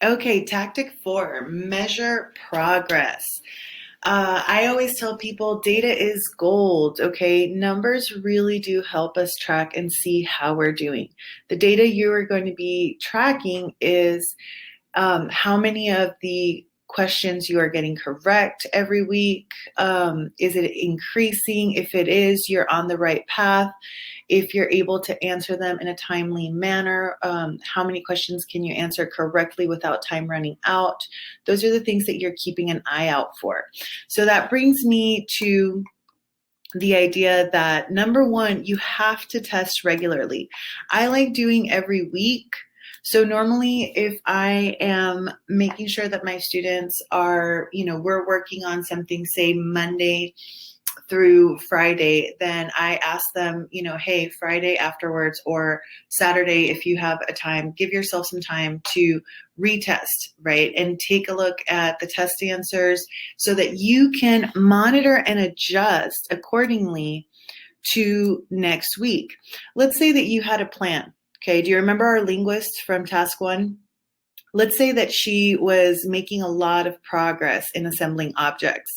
Okay, tactic 4, measure progress. I always tell people data is gold, okay? Numbers really do help us track and see how we're doing. The data you are going to be tracking is how many of the questions you are getting correct every week. Is it increasing? If it is, you're on the right path. If you're able to answer them in a timely manner, how many questions can you answer correctly without time running out? Those are the things that you're keeping an eye out for. So that brings me to the idea that number one, you have to test regularly. I like doing every week. So normally if I am making sure that my students are, we're working on something, say Monday through Friday, then I ask them, hey, Friday afterwards or Saturday, if you have a time, give yourself some time to retest, right? And take a look at the test answers so that you can monitor and adjust accordingly to next week. Let's say that you had a plan. Okay, do you remember our linguist from task 1? Let's say that she was making a lot of progress in assembling objects.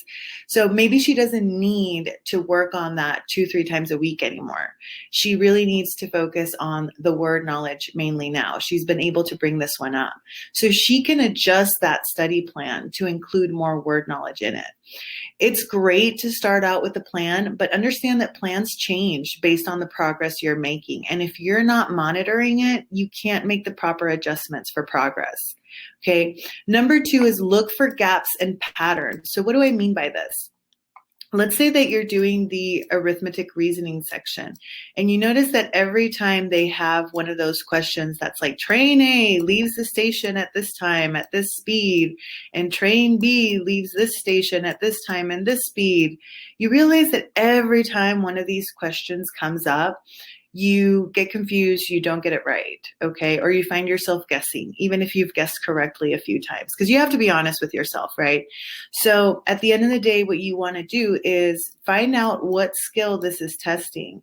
So maybe she doesn't need to work on that 2-3 times a week anymore. She really needs to focus on the word knowledge mainly now. She's been able to bring this one up. So she can adjust that study plan to include more word knowledge in it. It's great to start out with a plan, but understand that plans change based on the progress you're making. And if you're not monitoring it, you can't make the proper adjustments for progress. Okay. Number 2 is look for gaps and patterns. So what do I mean by this? Let's say that you're doing the arithmetic reasoning section and you notice that every time they have one of those questions that's like train A leaves the station at this time at this speed and train B leaves this station at this time and this speed, you realize that every time one of these questions comes up, you get confused, you don't get it right, okay? Or you find yourself guessing, even if you've guessed correctly a few times, because you have to be honest with yourself, right? So at the end of the day, what you want to do is find out what skill this is testing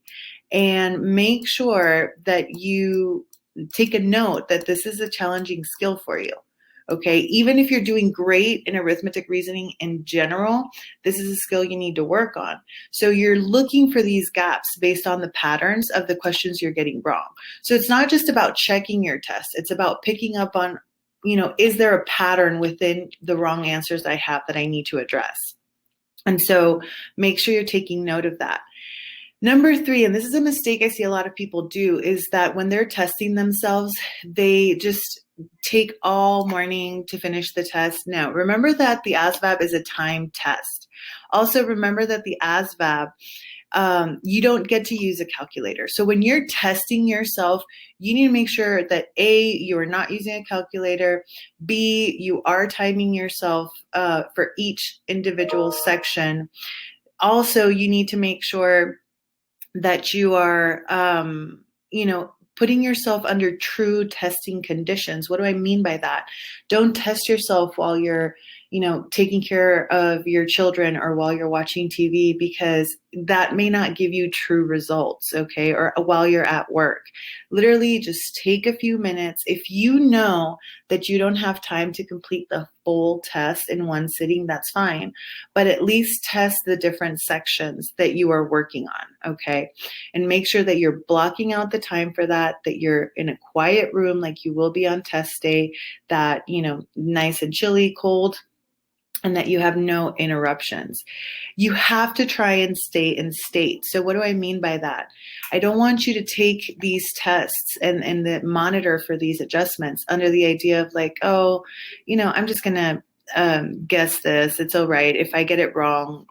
and make sure that you take a note that this is a challenging skill for you. Okay, even if you're doing great in arithmetic reasoning in general, this is a skill you need to work on. So you're looking for these gaps based on the patterns of the questions you're getting wrong. So it's not just about checking your test. It's about picking up on, is there a pattern within the wrong answers I have that I need to address? And so make sure you're taking note of that. Number 3, and this is a mistake I see a lot of people do, is that when they're testing themselves, they just take all morning to finish the test. No, remember that the ASVAB is a timed test. Also, remember that the ASVAB, you don't get to use a calculator. So when you're testing yourself, you need to make sure that A, you are not using a calculator, B, you are timing yourself for each individual section. Also, you need to make sure that you are, putting yourself under true testing conditions. What do I mean by that? Don't test yourself while you're, taking care of your children or while you're watching TV, because that may not give you true results, okay? Or while you're at work. Literally just take a few minutes. If you know that you don't have time to complete the full test in one sitting, that's fine. But at least test the different sections that you are working on, okay? And make sure that you're blocking out the time for that you're in a quiet room like you will be on test day, that, nice and chilly, cold, and that you have no interruptions. You have to try and stay in state. So what do I mean by that? I don't want you to take these tests and the monitor for these adjustments under the idea of like, oh, I'm just going to guess this. It's all right. If I get it wrong,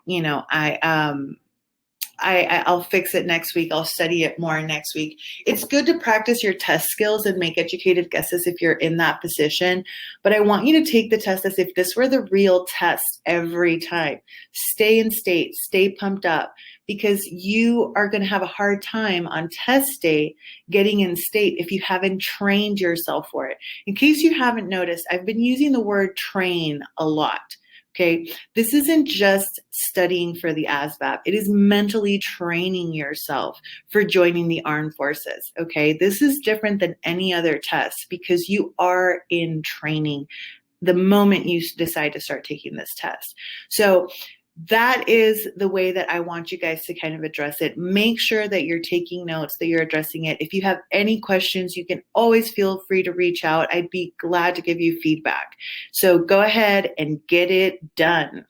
I'll fix it next week. I'll study it more next week. It's good to practice your test skills and make educated guesses if you're in that position. But I want you to take the test as if this were the real test every time. Stay in state, stay pumped up, because you are going to have a hard time on test day getting in state if you haven't trained yourself for it. In case you haven't noticed, I've been using the word train a lot. Okay, this isn't just studying for the ASVAB. It is mentally training yourself for joining the armed forces. Okay, this is different than any other test because you are in training the moment you decide to start taking this test. So that is the way that I want you guys to kind of address it. Make sure that you're taking notes, that you're addressing it. If you have any questions, you can always feel free to reach out. I'd be glad to give you feedback. So go ahead and get it done.